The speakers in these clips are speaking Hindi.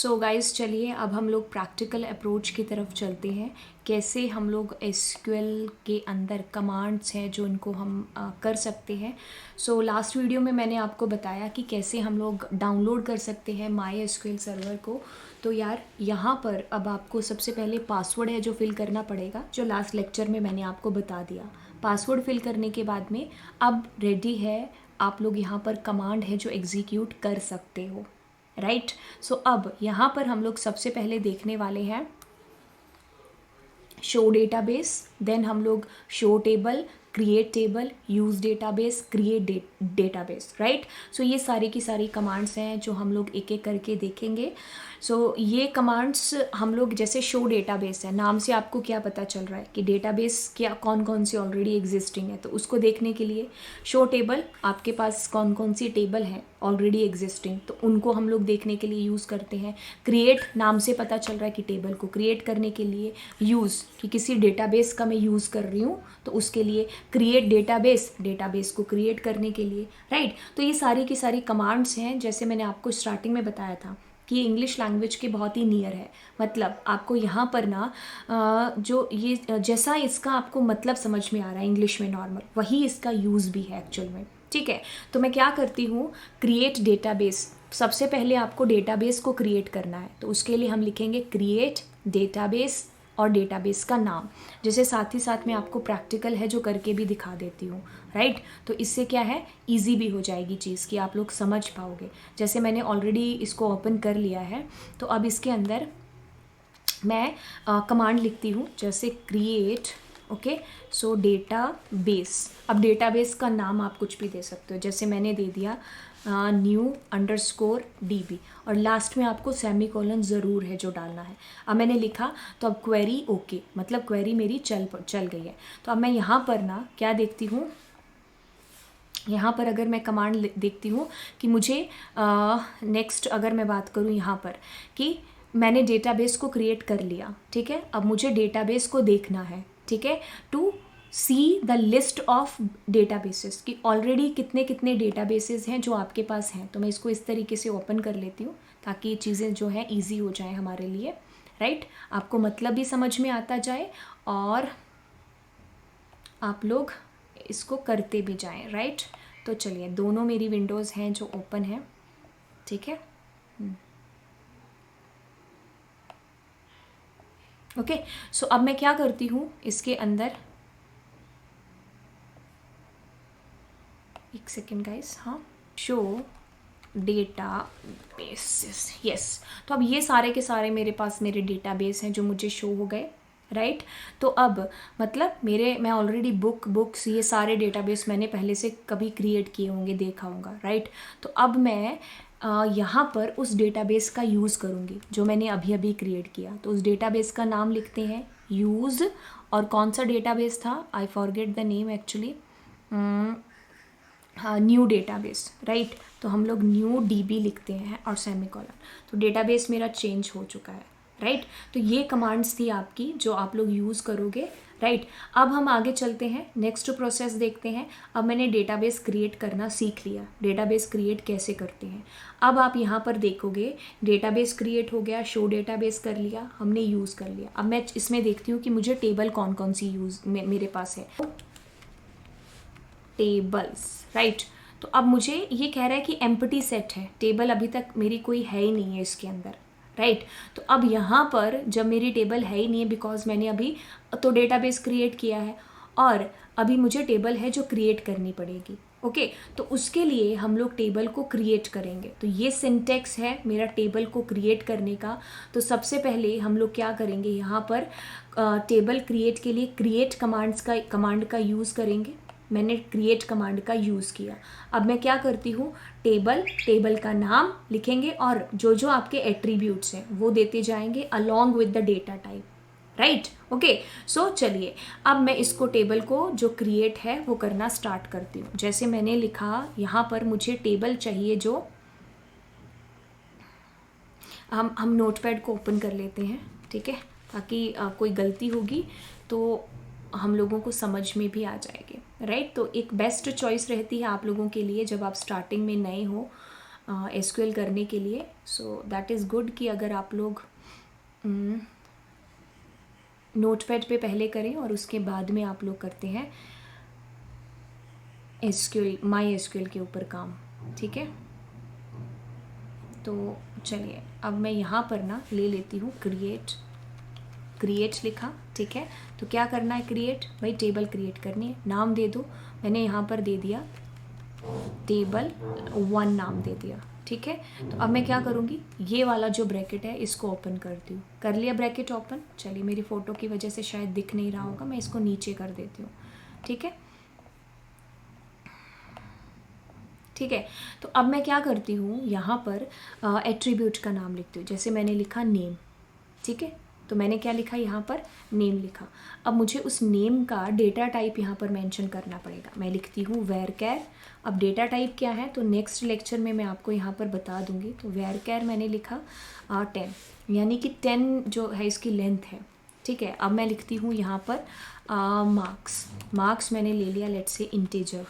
सो गाइस, चलिए अब हम लोग प्रैक्टिकल अप्रोच की तरफ चलते हैं। कैसे हम लोग एसक्यूएल के अंदर कमांड्स हैं जो इनको हम कर सकते हैं। सो लास्ट वीडियो में मैंने आपको बताया कि कैसे हम लोग डाउनलोड कर सकते हैं माई एसक्यूएल सर्वर को। तो यार यहाँ पर अब आपको सबसे पहले पासवर्ड है जो फिल करना पड़ेगा, जो लास्ट लेक्चर में मैंने आपको बता दिया। पासवर्ड फिल करने के बाद में अब रेडी है, आप लोग यहाँ पर कमांड है जो एग्जीक्यूट कर सकते हो, राइट। सो अब यहाँ पर हम लोग सबसे पहले देखने वाले हैं शो डेटाबेस, देन हम लोग show table, create table, use database, create database, right. So ये सारी की सारी कमांड्स हैं जो हम लोग एक एक करके देखेंगे। सो ये कमांड्स हम लोग, जैसे शो डेटाबेस है, नाम से आपको क्या पता चल रहा है कि डेटाबेस क्या कौन कौन सी ऑलरेडी एग्जिस्टिंग है, तो उसको देखने के लिए शो टेबल, आपके पास कौन कौन सी टेबल है ऑलरेडी एग्जिस्टिंग, तो उनको हम लोग देखने के लिए यूज़ करते हैं। क्रिएट, नाम से पता चल रहा है कि टेबल को क्रिएट करने के लिए। यूज़, कि किसी डेटाबेस का मैं यूज़ कर रही हूँ तो उसके लिए। क्रिएट डेटाबेस, डेटाबेस को क्रिएट करने के लिए, राइट। तो ये सारी की सारी कमांड्स हैं, जैसे मैंने आपको स्टार्टिंग में बताया था कि ये इंग्लिश लैंग्वेज के बहुत ही नियर है। मतलब आपको यहाँ पर ना जो ये जैसा इसका आपको मतलब समझ में आ रहा है इंग्लिश में नॉर्मल, वही इसका यूज़ भी है एक्चुअल में, ठीक है। तो मैं क्या करती हूँ, क्रिएट डेटाबेस, सबसे पहले आपको डेटाबेस को क्रिएट करना है, तो उसके लिए हम लिखेंगे क्रिएट डेटाबेस और डेटाबेस का नाम। जैसे साथ ही साथ में आपको प्रैक्टिकल है जो करके भी दिखा देती हूँ, राइट। तो इससे क्या है, इजी भी हो जाएगी चीज़ कि आप लोग समझ पाओगे। जैसे मैंने ऑलरेडी इसको ओपन कर लिया है, तो अब इसके अंदर मैं कमांड लिखती हूँ, जैसे क्रिएट, ओके। सो डेटाबेस, अब डेटाबेस का नाम आप कुछ भी दे सकते हो, जैसे मैंने दे दिया new_db, और लास्ट में आपको सेमीकोलन ज़रूर है जो डालना है। अब मैंने लिखा, तो अब क्वेरी ओके, मतलब क्वेरी मेरी चल गई है। तो अब मैं यहाँ पर ना क्या देखती हूँ, यहाँ पर अगर मैं कमांड देखती हूँ कि मुझे नेक्स्ट अगर मैं बात करूँ यहाँ पर कि मैंने डेटाबेस को क्रिएट कर लिया, ठीक है। अब मुझे डेटाबेस को देखना है, ठीक है, to see the list of databases, कि ऑलरेडी कितने कितने डेटाबेसेस हैं जो आपके पास हैं। तो मैं इसको इस तरीके से ओपन कर लेती हूँ ताकि ये चीज़ें जो हैं ईजी हो जाएं हमारे लिए, राइट। आपको मतलब भी समझ में आता जाए और आप लोग इसको करते भी जाएं, राइट। तो चलिए, दोनों मेरी विंडोज़ हैं जो ओपन है, ठीक है। ओके। सो अब मैं क्या करती हूँ, इसके अंदर एक सेकेंड गाइस, हाँ, शो डेटाबेसेस, यस। तो अब ये सारे के सारे मेरे पास मेरे डेटाबेस हैं जो मुझे शो हो गए, राइट। तो अब मतलब मैं ऑलरेडी बुक्स ये सारे डेटाबेस मैंने पहले से कभी क्रिएट किए होंगे, देखा होगा, राइट। तो अब मैं यहाँ पर उस डेटाबेस का यूज़ करूँगी जो मैंने अभी अभी क्रिएट किया। तो उस डेटाबेस का नाम लिखते हैं यूज़, और कौन सा डेटाबेस था, I forget the name actually, हाँ, न्यू डेटाबेस, राइट। तो हम लोग न्यू डीबी लिखते हैं और सेमीकोलन। तो डेटाबेस मेरा चेंज हो चुका है, राइट। तो ये कमांड्स थी आपकी जो आप लोग यूज़ करोगे, राइट। अब हम आगे चलते हैं, नेक्स्ट प्रोसेस देखते हैं। अब मैंने डेटाबेस क्रिएट करना सीख लिया, डेटाबेस क्रिएट कैसे करते हैं। अब आप यहाँ पर देखोगे, डेटाबेस क्रिएट हो गया, शो डेटाबेस कर लिया हमने, यूज़ कर लिया। अब मैं इसमें देखती हूँ कि मुझे टेबल कौन कौन सी मेरे पास है, टेबल्स, राइट। तो अब मुझे ये कह रहा है कि एम्प्टी सेट है, टेबल अभी तक मेरी कोई है ही नहीं है इसके अंदर, राइट। तो अब यहाँ पर जब मेरी टेबल है ही नहीं है, बिकॉज मैंने अभी तो डेटाबेस क्रिएट किया है और अभी मुझे टेबल है जो क्रिएट करनी पड़ेगी, ओके। तो उसके लिए हम लोग टेबल को क्रिएट करेंगे। तो ये सिंटेक्स है मेरा टेबल को क्रिएट करने का। तो सबसे पहले हम लोग क्या करेंगे, यहाँ पर टेबल क्रिएट के लिए क्रिएट कमांड का यूज़ करेंगे। मैंने क्रिएट कमांड का यूज़ किया। अब मैं क्या करती हूँ, टेबल का नाम लिखेंगे और जो जो आपके एट्रीब्यूट्स हैं वो देते जाएंगे along with the data type, right, okay. So चलिए, अब मैं इसको टेबल को जो क्रिएट है वो करना स्टार्ट करती हूँ। जैसे मैंने लिखा, यहाँ पर मुझे टेबल चाहिए जो, हम नोटपैड को ओपन कर लेते हैं, ठीक है, ताकि कोई गलती होगी तो हम लोगों को समझ में भी आ जाएगी, राइट। तो एक बेस्ट चॉइस रहती है आप लोगों के लिए जब आप स्टार्टिंग में नए हो, एसक्यूएल करने के लिए। सो दैट इज़ गुड कि अगर आप लोग नोटपैड पे पहले करें और उसके बाद में आप लोग करते हैं एसक्यूएल, माई एसक्यूएल के ऊपर काम, ठीक है। तो चलिए अब मैं यहाँ पर ना ले लेती हूँ क्रिएट लिखा, ठीक है। तो क्या करना है, क्रिएट, भाई टेबल क्रिएट करनी है, नाम दे दो, मैंने यहाँ पर दे दिया टेबल 1 नाम दे दिया, ठीक है। तो अब मैं क्या करूँगी, ये वाला जो ब्रैकेट है इसको ओपन करती हूँ, कर लिया ब्रैकेट ओपन। चलिए मेरी फ़ोटो की वजह से शायद दिख नहीं रहा होगा, मैं इसको नीचे कर देती हूँ, ठीक है। ठीक है, तो अब मैं क्या करती हूँ, यहाँ पर एट्रीब्यूट का नाम लिखती हूँ, जैसे मैंने लिखा नेम, ठीक है। तो मैंने क्या लिखा, यहाँ पर नेम लिखा। अब मुझे उस नेम का डेटा टाइप यहाँ पर मेंशन करना पड़ेगा, मैं लिखती हूँ वेरकैर। अब डेटा टाइप क्या है तो नेक्स्ट लेक्चर में मैं आपको यहाँ पर बता दूँगी। तो वेरकैर मैंने लिखा 10, यानी कि 10 जो है इसकी लेंथ है, ठीक है। अब मैं लिखती हूँ यहाँ पर मार्क्स मैंने ले लिया, let's say integer,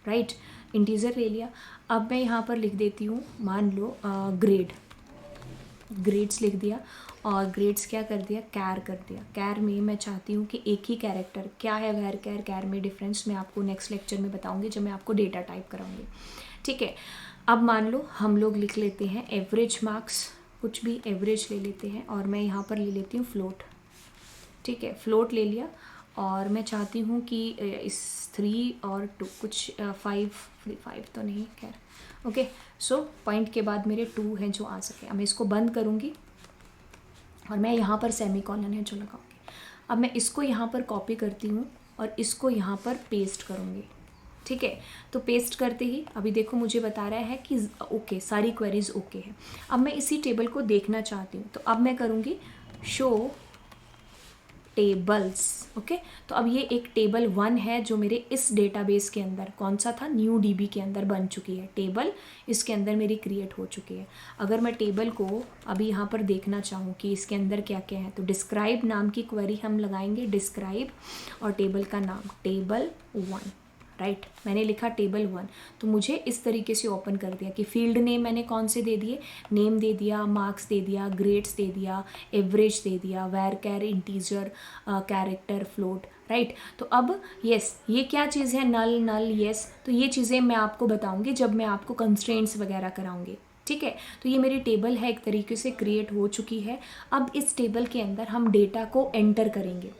right, integer ले लिया। अब मैं यहाँ पर लिख देती हूँ, मान लो ग्रेड्स लिख दिया, और ग्रेड्स क्या कर दिया, कैर कर दिया। कैर में मैं चाहती हूँ कि एक ही कैरेक्टर, क्या है वेर कैर में डिफरेंस मैं आपको नेक्स्ट लेक्चर में बताऊँगी जब मैं आपको डेटा टाइप कराऊँगी, ठीक है। अब मान लो हम लोग लिख लेते हैं एवरेज मार्क्स, कुछ भी एवरेज ले लेते हैं, और मैं यहाँ पर ले लेती हूँ फ्लोट, ठीक है, फ्लोट ले लिया। और मैं चाहती हूँ कि इस 3 और 2 कुछ 5 तो नहीं, खैर ओके। सो पॉइंट के बाद मेरे 2 हैं जो आ सके। अब मैं इसको बंद करूँगी और मैं यहाँ पर सेमीकोलन है जो लगाऊंगी। अब मैं इसको यहाँ पर कॉपी करती हूँ और इसको यहाँ पर पेस्ट करूँगी, ठीक है। तो पेस्ट करते ही अभी देखो मुझे बता रहा है कि ओके, सारी क्वेरीज ओके है। अब मैं इसी टेबल को देखना चाहती हूँ, तो अब मैं करूँगी शो टेबल्स, ओके। तो अब ये एक टेबल 1 है जो मेरे इस डेटाबेस के अंदर, कौन सा था, न्यू डीबी के अंदर बन चुकी है टेबल, इसके अंदर मेरी क्रिएट हो चुकी है। अगर मैं टेबल को अभी यहाँ पर देखना चाहूँ कि इसके अंदर क्या क्या है, तो डिस्क्राइब नाम की क्वेरी हम लगाएंगे, डिस्क्राइब, और टेबल का नाम टेबल 1, राइट, मैंने लिखा टेबल 1। तो मुझे इस तरीके से ओपन कर दिया कि फील्ड नेम मैंने कौन से दे दिए, नेम दे दिया, मार्क्स दे दिया, ग्रेड्स दे दिया, एवरेज दे दिया, वेरकैर, इंटीजर, कैरेक्टर, फ्लोट, राइट। तो अब यस, ये क्या चीज़ है, नल यस, तो ये चीज़ें मैं आपको बताऊंगी जब मैं आपको कंस्ट्रेंट्स वगैरह कराऊंगी, ठीक है। तो ये मेरी टेबल है, एक तरीके से क्रिएट हो चुकी है। अब इस टेबल के अंदर हम डेटा को एंटर करेंगे,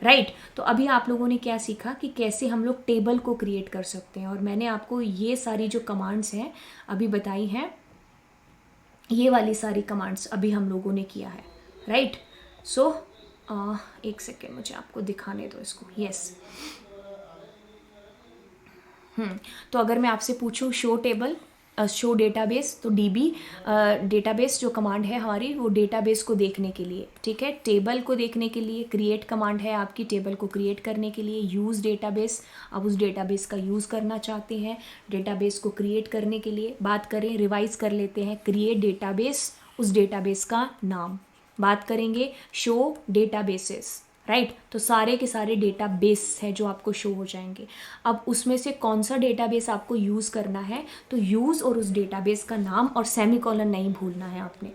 राइट। तो अभी आप लोगों ने क्या सीखा कि कैसे हम लोग टेबल को क्रिएट कर सकते हैं, और मैंने आपको ये सारी जो कमांड्स हैं अभी बताई हैं, ये वाली सारी कमांड्स अभी हम लोगों ने किया है, राइट। सो एक सेकेंड मुझे आपको दिखाने दो इसको, यस। तो अगर मैं आपसे पूछूं शो टेबल, शो डेटाबेस, तो डीबी डेटाबेस जो कमांड है हमारी, वो डेटाबेस को देखने के लिए, ठीक है। टेबल को देखने के लिए क्रिएट कमांड है आपकी, टेबल को क्रिएट करने के लिए। यूज़ डेटाबेस, अब उस डेटाबेस का यूज़ करना चाहते हैं डेटाबेस को क्रिएट करने के लिए। बात करें, रिवाइज कर लेते हैं, क्रिएट डेटाबेस, उस डेटाबेस का नाम। बात करेंगे शो डेटाबेसेस, राइट। तो सारे के सारे डेटाबेस है जो आपको शो हो जाएंगे। अब उसमें से कौन सा डेटाबेस आपको यूज़ करना है, तो यूज़ और उस डेटाबेस का नाम और सेमीकोलन नहीं भूलना है आपने,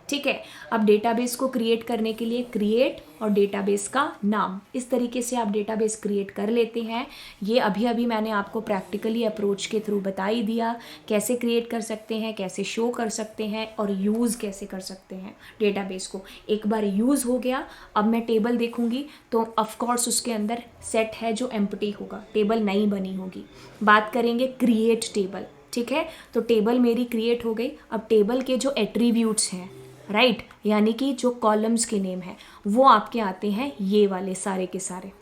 ठीक है। अब डेटाबेस को क्रिएट करने के लिए क्रिएट और डेटाबेस का नाम, इस तरीके से आप डेटाबेस क्रिएट कर लेते हैं। ये अभी अभी मैंने आपको प्रैक्टिकली अप्रोच के थ्रू बता ही दिया, कैसे क्रिएट कर सकते हैं, कैसे शो कर सकते हैं, और यूज़ कैसे कर सकते हैं डेटाबेस को। एक बार यूज़ हो गया, अब मैं टेबल देखूंगी तो ऑफकोर्स उसके अंदर सेट है जो एम्प्टी होगा, टेबल नई बनी होगी। बात करेंगे क्रिएट टेबल, ठीक है। तो टेबल मेरी क्रिएट हो गई। अब टेबल के जो एट्रीब्यूट्स हैं, राइट, यानी कि जो कॉलम्स के नेम है वो आपके आते हैं, ये वाले सारे के सारे,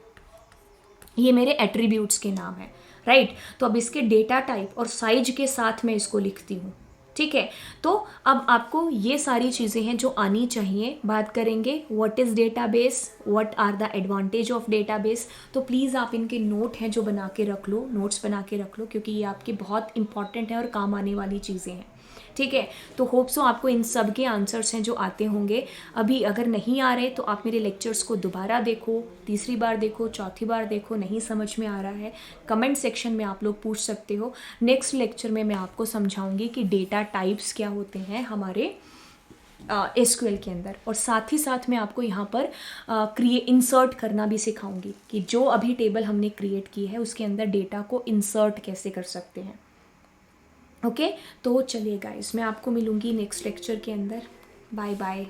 ये मेरे एट्रीब्यूट्स के नाम है, राइट। तो अब इसके डेटा टाइप और साइज के साथ मैं इसको लिखती हूँ, ठीक है। तो अब आपको ये सारी चीज़ें हैं जो आनी चाहिए। बात करेंगे what is database, what are the advantage of database. तो प्लीज़ आप इनके नोट हैं जो बना के रख लो, नोट्स बना के रख लो, क्योंकि ये आपके बहुत इंपॉर्टेंट है और काम आने वाली चीज़ें हैं, ठीक है। तो होप सो आपको इन सब के आंसर्स हैं जो आते होंगे। अभी अगर नहीं आ रहे तो आप मेरे लेक्चर्स को दोबारा देखो, तीसरी बार देखो, चौथी बार देखो, नहीं समझ में आ रहा है कमेंट सेक्शन में आप लोग पूछ सकते हो। नेक्स्ट लेक्चर में मैं आपको समझाऊंगी कि डेटा टाइप्स क्या होते हैं हमारे एसक्यूएल के अंदर, और साथ ही साथ मैं आपको यहाँ पर इंसर्ट करना भी सिखाऊंगी कि जो अभी टेबल हमने क्रिएट की है उसके अंदर डेटा को इंसर्ट कैसे कर सकते हैं। ओके, तो चलिए गाइस, मैं आपको मिलूंगी नेक्स्ट लेक्चर के अंदर। Bye bye.